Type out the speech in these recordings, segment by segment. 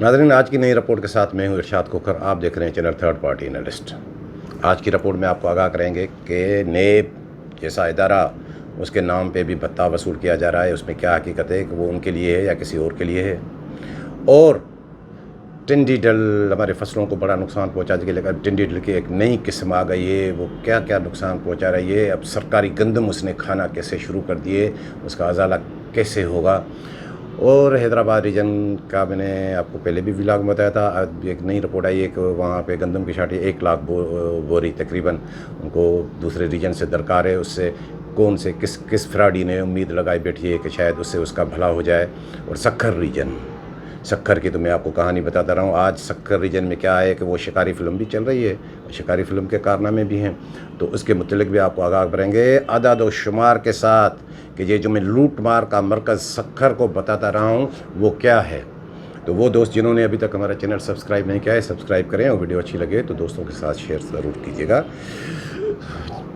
नाज़रीन, आज की नई रिपोर्ट के साथ मैं हूं इरशाद खोखर। आप देख रहे हैं चैनल थर्ड पार्टी एनालिस्ट। आज की रिपोर्ट में आपको आगाह करेंगे कि नेब जैसा इदारा, उसके नाम पे भी भत्ता वसूल किया जा रहा है। उसमें क्या हकीकत है कि वो उनके लिए है या किसी और के लिए है। और टिंडी डल हमारे फसलों को बड़ा नुकसान पहुंचा के लेकर टिंडी डल की एक नई किस्म आ गई है। वो क्या क्या नुकसान पहुंचा रही है। अब सरकारी गंदम उसने खाना कैसे शुरू कर दिए, उसका अजाला कैसे होगा। और हैदराबाद रीजन का मैंने आपको पहले भी व्लॉग में बताया था। अब एक नई रिपोर्ट आई है कि वहाँ पे गंदम की शाटी 1 लाख बोरी तकरीबन उनको दूसरे रीजन से दरकार है। उससे कौन से किस फ्राडी ने उम्मीद लगाई बैठी है कि शायद उससे उसका भला हो जाए। और सक्खर रीजन, सक्खर की तो मैं आपको कहानी बताता रहा हूँ। आज सक्खर रीजन में क्या है कि वो शिकारी फिल्म भी चल रही है, शिकारी फिल्म के कारनामे भी हैं, तो उसके मुतल्लिक भी आपको आगाह करेंगे अदाद व शुमार के साथ कि ये जो मैं लूट मार का मरकज़ सक्खर को बताता रहा हूँ वो क्या है। तो वो दोस्त जिन्होंने अभी तक हमारा चैनल सब्सक्राइब नहीं किया है, सब्सक्राइब करें। और वीडियो अच्छी लगे तो दोस्तों के साथ शेयर ज़रूर कीजिएगा।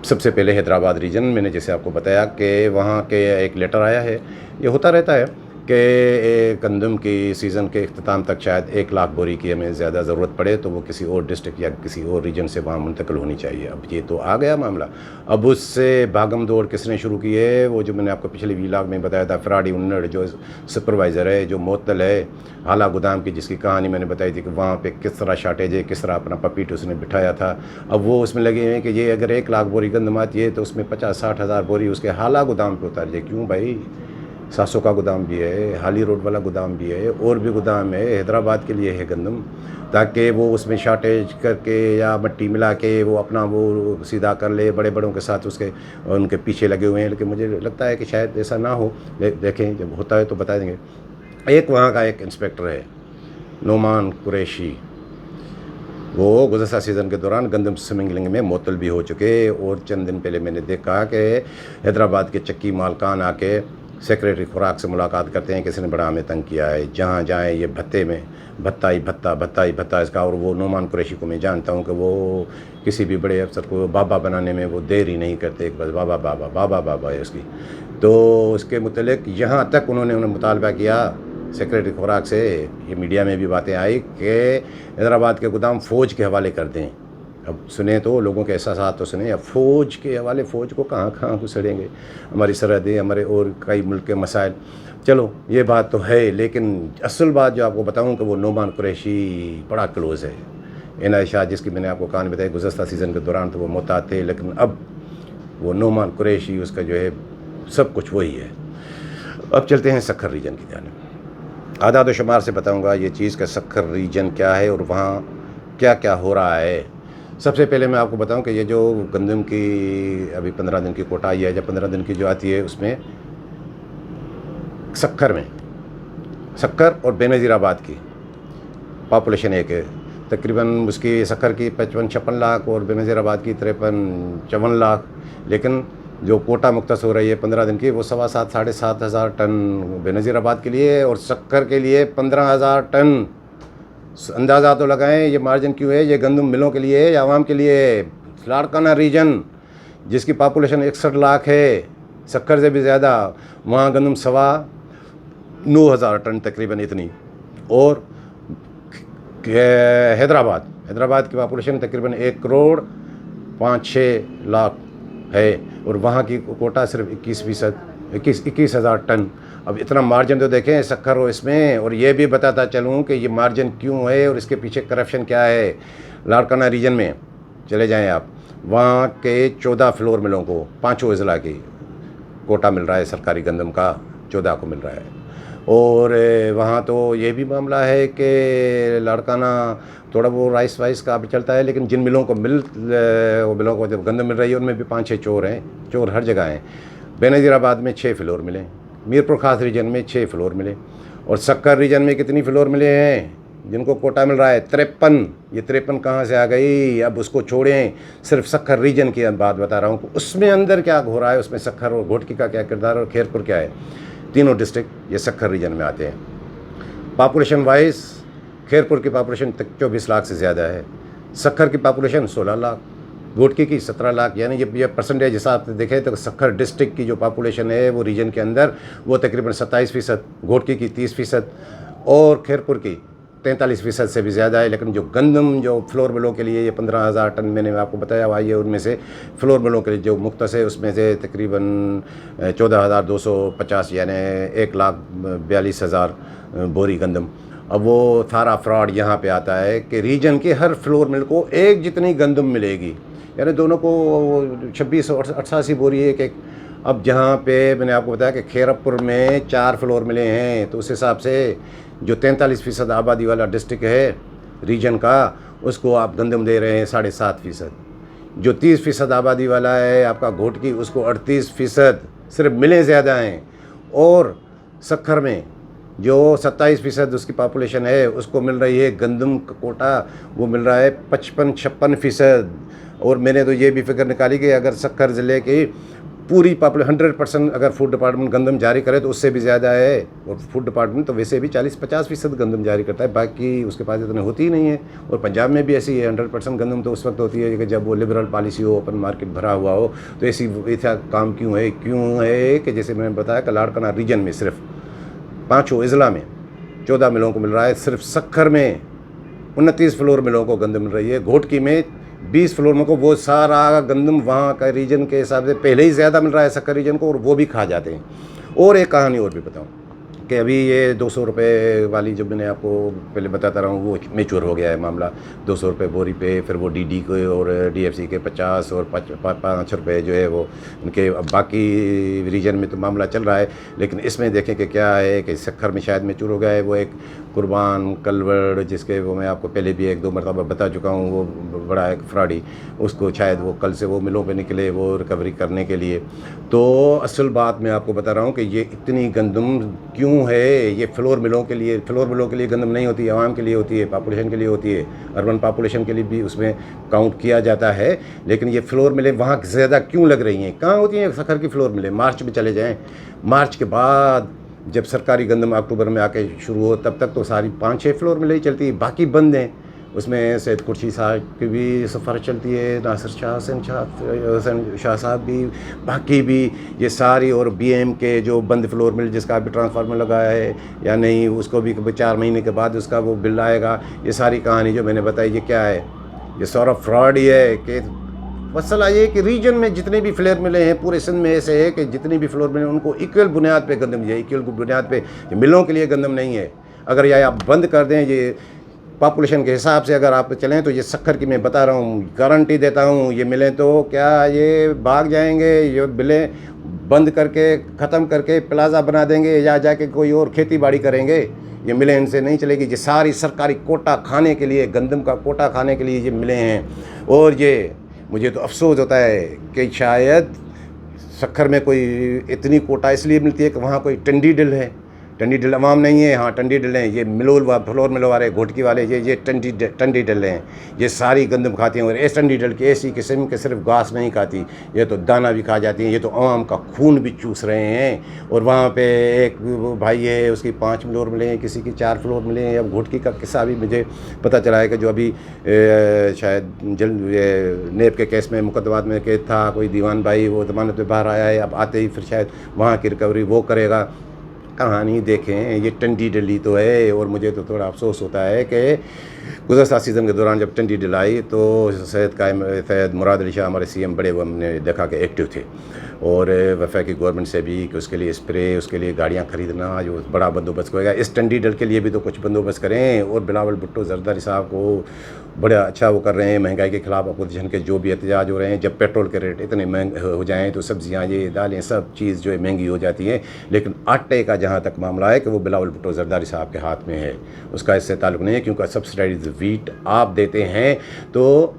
सबसे पहले हैदराबाद रीजन, मैंने जैसे आपको बताया कि वहाँ के एक लेटर आया है। ये होता रहता है कि गंदम की सीज़न के अख्ताम तक शायद 1 लाख बोरी की हमें ज़्यादा ज़रूरत पड़े तो वो किसी और डिस्ट्रिक्ट या किसी और रीजन से वहाँ मुंतकिल होनी चाहिए। अब ये तो आ गया मामला। अब उससे भागम दौड़ किसने शुरू की है? वो जो मैंने आपको पिछले व्लॉग में बताया था, फ्राडी उन्नड़ जो सुपरवाइज़र है, जो मोतल है आला गोदाम की, जिसकी कहानी मैंने बताई थी कि वहाँ पे किस तरह शार्टेज है, किस तरह अपना पपीट उसने बिठाया था। अब वो उसमें लगे हैं कि ये अगर 1 लाख बोरी गंदम आती है तो उसमें 50-60 हज़ार बोरी उसके हाला गोदाम पर उतार जाए। क्यों भाई? 700 का गोदाम भी है, हाली रोड वाला गोदाम भी है, और भी गोदाम है। हैदराबाद के लिए है गंदम, ताकि वो उसमें शार्टेज करके या मट्टी मिला के वो अपना वो सीधा कर ले। बड़े बड़ों के साथ उसके उनके पीछे लगे हुए हैं, लेकिन मुझे लगता है कि शायद ऐसा ना हो। देखें, जब होता है तो बता देंगे। एक वहाँ का एक इंस्पेक्टर है नोमान कुरैशी, वो गुज़श्ता सीज़न के दौरान गंदम स्मगलिंग में मुअत्तल भी हो चुके। और चंद दिन पहले मैंने देखा कि हैदराबाद के चक्की मालकान आके सेक्रेटरी खुराक से मुलाकात करते हैं कि इसने बड़ा हमें तंग किया है, जहाँ जाएँ ये भत्ते में भत्ता ही भत्ता इसका। और वो नोमान कुरैशी को मैं जानता हूँ कि वो किसी भी बड़े अफसर को बाबा बनाने में वो देर ही नहीं करते, बस बाबा बाबा बाबा बाबा है उसकी। तो उसके मुतल्लिक यहाँ तक उन्होंने मुतालबा किया सेक्रेटरी खुराक से, ये मीडिया में भी बातें आई कि हैदराबाद के गोदाम फ़ौज के हवाले कर दें। अब सुने तो लोगों के एहसास तो सुने। अब फ़ौज के हवाले, फ़ौज को कहाँ घुसड़ेंगे, हमारी सरहदें, हमारे और कई मुल्क के मसाइल। चलो ये बात तो है, लेकिन असल बात जो आपको बताऊं कि वो नोमान कुरैशी बड़ा क्लोज़ है। इनायत शाह, जिसकी मैंने आपको कहानी बताई गुज़श्ता सीज़न के दौरान तो वो मोहतात थे, लेकिन अब वो नोमान कुरैशी उसका जो है सब कुछ वही है। अब चलते हैं सक्खर रीजन की जानिब। आदाद व शुमार से बताऊँगा ये चीज़ का सक्खर रीजन क्या है और वहाँ क्या क्या हो रहा है। सबसे पहले मैं आपको बताऊं कि ये जो गंदम की अभी 15 दिन की कोटाई है, जब 15 दिन की जो आती है उसमें सक्खर में, सक्खर और बेनज़ीराबाद की पॉपुलेशन एक है। तकरीबन उसकी सक्खर की 55-56 लाख और बेनज़ीराबाद की 53-54 लाख। लेकिन जो कोटा मुख्तस हो रही है 15 दिन की, वो 7,500-7,500 हज़ार टन बेनज़ीराबाद के लिए और सक्खर के लिए 15,000 टन। अंदाज़ा तो लगाएं ये मार्जिन क्यों है। ये गंदम मिलों के लिए है या आवाम के लिए है। लाड़काना रीजन जिसकी पॉपुलेशन 61 लाख है, सक्खर से भी ज़्यादा, वहाँ गंदम 9,500 टन तकरीबन इतनी। और हैदराबाद की पॉपुलेशन तकरीबन 1,05,6 लाख है और वहाँ की कोटा सिर्फ 21,000 टन। अब इतना मार्जिन तो देखें सक्खर हो इसमें। और ये भी बताता चलूँ कि ये मार्जिन क्यों है और इसके पीछे करप्शन क्या है। लाड़काना रीजन में चले जाएं आप, वहाँ के 14 फ्लोर मिलों को 5 अज़ला की कोटा मिल रहा है सरकारी गंदम का, 14 को मिल रहा है। और वहाँ तो ये भी मामला है कि लाड़काना थोड़ा वो राइस वाइस का भी चलता है, लेकिन जिन मिलों को मिलों को जब गंदम मिल रही है उनमें भी 5-6 चोर हैं। चोर हर जगह हैं। बेनज़ीराबाद में 6 फ्लोर मिले, मीरपुर खास रीजन में 6 फ्लोर मिले, और सक्खर रीजन में कितनी फ्लोर मिले हैं जिनको कोटा मिल रहा है? 53। ये 53 कहाँ से आ गई? अब उसको छोड़ें, सिर्फ सक्खर रीजन की बात बता रहा हूँ। उसमें अंदर क्या हो रहा है, उसमें सक्खर और घोटकी का क्या किरदार और खैरपुर क्या है। तीनों डिस्ट्रिक्ट ये सक्खर रीजन में आते हैं। पॉपुलेशन वाइज खैरपुर की पॉपुलेशन तक 24 लाख से ज़्यादा है, सक्खर की पॉपुलेशन 16 लाख, घोटकी की 17 लाख। यानी ये परसेंटेज हिसाब से देखें तो सक्खर डिस्ट्रिक्ट की जो पॉपुलेशन है वो रीजन के अंदर वो तकरीबन 27%, घोटकी की 30% और खैरपुर की 43% से भी ज़्यादा है। लेकिन जो गंदम जो फ्लोर मिलों के लिए ये 15,000 टन मैंने आपको बताया हुआ है, उनमें से फ्लोर मिलों के लिए जो मुख्तस है उसमें से तकरीबन 14,250 यानी 1,42,000 बोरी गंदम। अब वो सारा फ्रॉड यहाँ पे आता है कि रीजन के हर फ्लोर मिल को एक जितनी गंदम मिलेगी, यानी दोनों को 26 और 88 बोरी एक। अब जहाँ पे मैंने आपको बताया कि खेरपुर में 4 फ्लोर मिले हैं, तो उस हिसाब से जो 43% आबादी वाला डिस्ट्रिक्ट है रीजन का, उसको आप गंदम दे रहे हैं 7.5%। जो 30% आबादी वाला है आपका घोटकी, उसको 38% सिर्फ मिलें ज़्यादा हैं। और सक्खर में जो 27% उसकी पॉपुलेशन है उसको मिल रही है गंदम का कोटा, वो मिल रहा है 55-56%। और मैंने तो ये भी फिक्र निकाली कि अगर सक्खर ज़िले की पूरी पॉपुलेशन 100% अगर फूड डिपार्टमेंट गंदम जारी करे तो उससे भी ज़्यादा है। और फूड डिपार्टमेंट तो वैसे भी 40-50% गंदम जारी करता है, बाकी उसके पास इतने होती ही नहीं है। और पंजाब में भी ऐसी है, 100% गंदम तो उस वक्त होती है कि जब वो लिबरल पॉलिसी हो, ओपन मार्केट भरा हुआ हो। तो ऐसा काम क्यों है कि जैसे मैंने बताया कि लाड़काना रीजन में सिर्फ 5 अजला में 14 मिलों को मिल रहा है, सिर्फ सक्खर में 29 फ्लोर मिलों को गंदम मिल रही है, घोटकी में 20 फ्लोर में को। वो सारा गंदम वहाँ का रीजन के हिसाब से पहले ही ज़्यादा मिल रहा है सक्खर रीजन को, और वो भी खा जाते हैं। और एक कहानी और भी बताऊँ कि अभी ये 200 रुपये वाली जो मैंने आपको पहले बताता रहा हूँ, वो मेच्योर हो गया है मामला। 200 रुपये बोरी पे, फिर वो डीडी के और डीएफसी के 50 और 5 रुपये जो है वो उनके। बाकी रीजन में तो मामला चल रहा है, लेकिन इसमें देखें कि क्या है कि सक्खर में शायद मेच्योर हो गया है। वो एक कुर्बान कलवड़, जिसके वो मैं आपको पहले भी 1-2 मरतबा बता चुका हूँ, वो बड़ा एक फ्रॉडी, उसको शायद वो कल से वो मिलों पे निकले वो रिकवरी करने के लिए। तो असल बात मैं आपको बता रहा हूँ कि ये इतनी गंदम क्यों है। ये फ्लोर मिलों के लिए गंदम नहीं होती, आवाम के लिए होती है, पॉपुलेशन के लिए होती है, अर्बन पॉपुलेशन के लिए भी उसमें काउंट किया जाता है। लेकिन ये फ्लोर मिलें वहाँ ज़्यादा क्यों लग रही हैं? कहाँ होती हैं सक्खर की फ्लोर मिलें? मार्च में चले जाएँ, मार्च के बाद जब सरकारी गंदम अक्टूबर में आके शुरू हो, तब तक तो सारी 5-6 फ्लोर मिले ही चलती है, बाकी बंद हैं। उसमें सैयद कुर्सी साहब की भी सिफारिश चलती है, नासिर शाह हसन शाह साहब भी, बाकी भी ये सारी। और बीएम के जो बंद फ्लोर मिल जिसका अभी ट्रांसफार्मर लगाया है या नहीं, उसको भी 4 महीने के बाद उसका वो बिल आएगा। ये सारी कहानी जो मैंने बताई, ये क्या है? ये सारा फ्रॉड ही है। कि मसला ये कि रीजन में जितने भी फ्लोर मिले हैं पूरे सिंध में ऐसे है कि जितनी भी फ्लोर मिले उनको इक्वल बुनियाद पे गंदम चाहिए, इक्वल बुनियाद पे। ये मिलों के लिए गंदम नहीं है। अगर ये आप बंद कर दें, ये पॉपुलेशन के हिसाब से अगर आप चलें, तो ये सक्खर की मैं बता रहा हूँ, गारंटी देता हूँ, ये मिलें तो क्या ये भाग जाएंगे? ये मिलें बंद करके ख़त्म करके प्लाजा बना देंगे या जाके कोई और खेती बाड़ी करेंगे? ये मिलें इनसे नहीं चलेगी। ये सारी सरकारी कोटा खाने के लिए, गंदम का कोटा खाने के लिए ये मिले हैं। और ये मुझे तो अफसोस होता है कि शायद सक्खर में कोई इतनी कोटा इसलिए मिलती है कि वहाँ कोई टंडी डिल है। टंडी डिल अवाम नहीं है, हाँ टंडी डिल हैं। ये फ्लोर मिलो वाले, घोटकी वाले, ये टंडी डिल हैं। ये सारी गंदम खाती हैं। और इस टंडी डिल की ऐसी किस्म के सिर्फ घास नहीं खाती, ये तो दाना भी खा जाती हैं। ये तो अवाम का खून भी चूस रहे हैं। और वहाँ पे एक भाई है, उसकी 5 फ्लोर मिले हैं, किसी की 4 फ्लोर मिले हैं। अब घोटकी का किस्सा भी मुझे पता चला है कि जो अभी शायद नेब के केस में मुकदमात में कैद था कोई दीवान भाई, वो ज़मानत पे बाहर आया है। अब आते ही फिर शायद वहाँ की रिकवरी वो करेगा। कहानी देखें, ये टंडी डली तो है। और मुझे तो थोड़ा अफसोस होता है कि गुज़श्ता सीज़न के दौरान जब टंडी डल आई तो सैयद मुराद अली शाह हमारे सीएम बड़े, वो हमने देखा कि एक्टिव थे। और वफाकी गवर्नमेंट से भी कि उसके लिए स्प्रे, उसके लिए गाड़ियाँ ख़रीदना, जो बड़ा बंदोबस्त होएगा। इस टंडी डल के लिए भी तो कुछ बंदोबस्त करें। और बिलावल भुट्टो जरदारी साहब को बड़ा अच्छा वो कर रहे हैं महंगाई के ख़िलाफ़ अपोजिशन के जो भी एहतजाज हो रहे हैं। जब पेट्रोल के रेट इतने महंगे हो जाएँ तो सब्ज़ियाँ, ये दालें, सब चीज़ जो है महंगी हो जाती हैं। लेकिन आटे का जहाँ तक मामला है कि वो बिलावल भुट्टो जरदारी साहब के हाथ में है, उसका इससे ताल्लुक़ नहीं है। क्योंकि सब्सिडाइज्ड वीट आप देते हैं, तो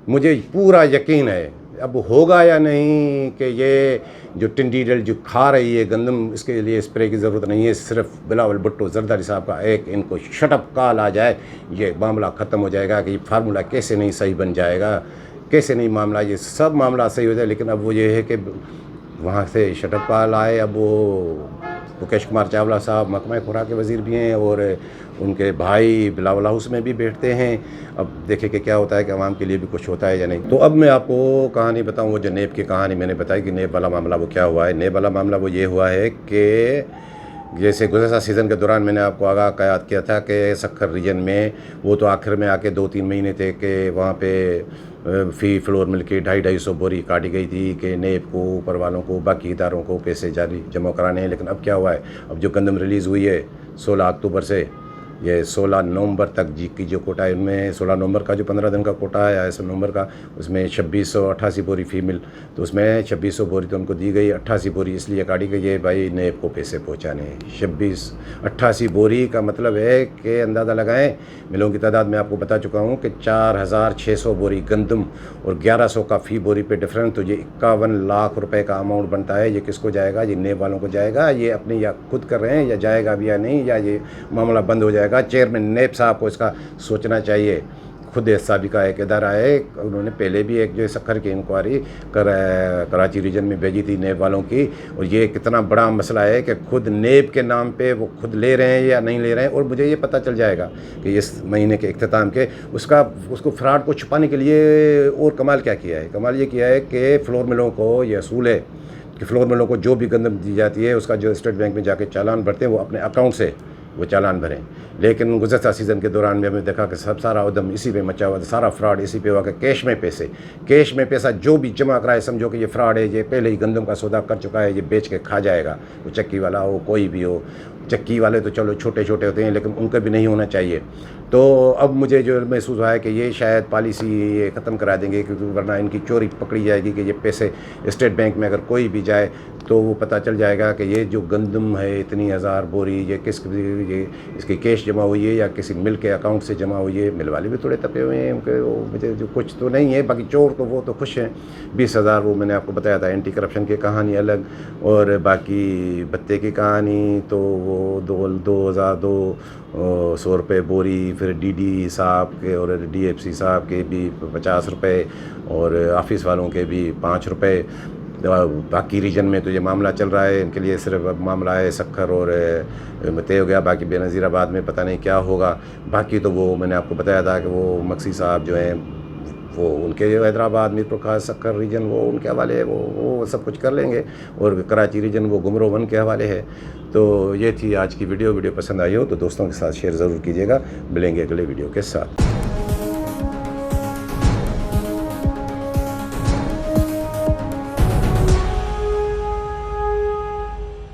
मुझे पूरा यकीन है अब होगा या नहीं कि ये जो टिंडी डल जो खा रही है गंदम, इसके लिए स्प्रे की ज़रूरत नहीं है। सिर्फ बिलावल भुट्टो जरदारी साहब का एक इनको शटअप कॉल आ जाए, ये मामला ख़त्म हो जाएगा। कि ये फार्मूला कैसे नहीं सही बन जाएगा, कैसे नहीं मामला, ये सब मामला सही हो जाए। लेकिन अब वो ये है कि वहाँ से शटअप कॉल आए। अब वो मुकेश कुमार चावला साहब महकमा खुराक के वज़ीर भी हैं और उनके भाई बिलावल हाउस में भी बैठते हैं। अब देखें कि क्या होता है कि आवाम के लिए भी कुछ होता है या नहीं। तो अब मैं आपको कहानी बताऊं, वो जो नेब की कहानी मैंने बताई कि नेब वाला मामला वो क्या हुआ है। नेब वाला मामला वो ये हुआ है कि जैसे गुज़श्ता सीज़न के दौरान मैंने आपको आगाह किया था कि सक्खर रीजन में वो तो आखिर में आके 2-3 महीने थे कि वहाँ पे फ़ी फ्लोर मिल के 250 बोरी काटी गई थी कि नेब को, ऊपर वालों को, बाकी इदारों को पैसे जारी जमा कराने हैं। लेकिन अब क्या हुआ है, अब जो गंदम रिलीज़ हुई है 16 अक्टूबर से ये 16 नवंबर तक जी की जो कोटा है, उनमें 16 नवंबर का जो 15 दिन का कोटा है, 8 नवंबर का, उसमें 2688 बोरी फीमेल, तो उसमें 2600 बोरी तो उनको दी गई, 88 बोरी इसलिए काटी गई है भाई नेब को पैसे पहुंचाने। 88 बोरी का मतलब है कि अंदाज़ा लगाएं, मिलों की तादाद मैं आपको बता चुका हूँ कि 4600 बोरी गंदम और 1100 का फ़ी बोरी पे डिफरेंस, तो ये 51 लाख रुपए का अमाउंट बनता है। ये किसको जाएगा? ये नेब वालों को जाएगा। ये अपने या खुद कर रहे हैं या जाएगा भी या नहीं, या ये मामला बंद हो जाएगा। चेयरमैन नेब साहब को इसका सोचना चाहिए। खुद साबिका एक इदारा है, उन्होंने पहले भी एक जो सक्खर की इंक्वायरी कराची रीजन में भेजी थी नेब वालों की, और ये कितना बड़ा मसला है कि खुद नेब के नाम पे वो खुद ले रहे हैं या नहीं ले रहे हैं। और मुझे ये पता चल जाएगा कि इस महीने के इख्तिताम के उसको फ्रॉड को छुपाने के लिए और कमाल क्या किया है। कमाल ये किया है कि फ्लोर मिलों को ये असूल है कि फ्लोर मिलों को जो भी गंदम दी जाती है उसका जो स्टेट बैंक में जाके चालान भरते हैं वो अपने अकाउंट से वो चालान भरें। लेकिन गुज़श्ता सीज़न के दौरान में हमें देखा कि सब सारा उद्यम इसी पे मचा हुआ था, सारा फ्रॉड इसी पे हुआ कि कैश में पैसा जो भी जमा कराए समझो कि ये फ्रॉड है, ये पहले ही गंदम का सौदा कर चुका है, ये बेच के खा जाएगा। वो चक्की वाला हो, कोई भी हो, चक्की वाले तो चलो छोटे छोटे होते हैं लेकिन उनका भी नहीं होना चाहिए। तो अब मुझे जो महसूस हुआ है कि ये शायद पॉलिसी ये ख़त्म करा देंगे, क्योंकि वरना इनकी चोरी पकड़ी जाएगी कि ये पैसे स्टेट बैंक में अगर कोई भी जाए तो वो पता चल जाएगा कि ये जो गंदम है इतनी हज़ार बोरी ये इसकी कैश जमा हुई है या किसी मिल के अकाउंट से जमा हुई है। मिल वाले भी थोड़े तपे हुए हैं, उनके वो मुझे जो कुछ तो नहीं है, बाकी चोर तो वो तो खुश हैं। 20,000 वो मैंने आपको बताया था, एंटी करप्शन की कहानी अलग, और बाकी भत्ते की कहानी तो वो 2,200 रुपये बोरी, फिर डीडी साहब के और डीएफसी साहब के भी 50 रुपये और ऑफिस वालों के भी 5 रुपये। बाकी रीजन में तो ये मामला चल रहा है, इनके लिए सिर्फ अब मामला है सक्खर और तय हो गया, बाकी बेनज़ीराबाद में पता नहीं क्या होगा। बाकी तो वो मैंने आपको बताया था कि वो मक्सी साहब जो हैं वो उनके हैदराबाद मीरपुर खास सक्खर रीजन वो उनके हवाले है, वो सब कुछ कर लेंगे, और कराची रीजन वो गुमरो वन के हवाले है। तो ये थी आज की वीडियो पसंद आई हो तो दोस्तों के साथ शेयर ज़रूर कीजिएगा। मिलेंगे अगले वीडियो के साथ।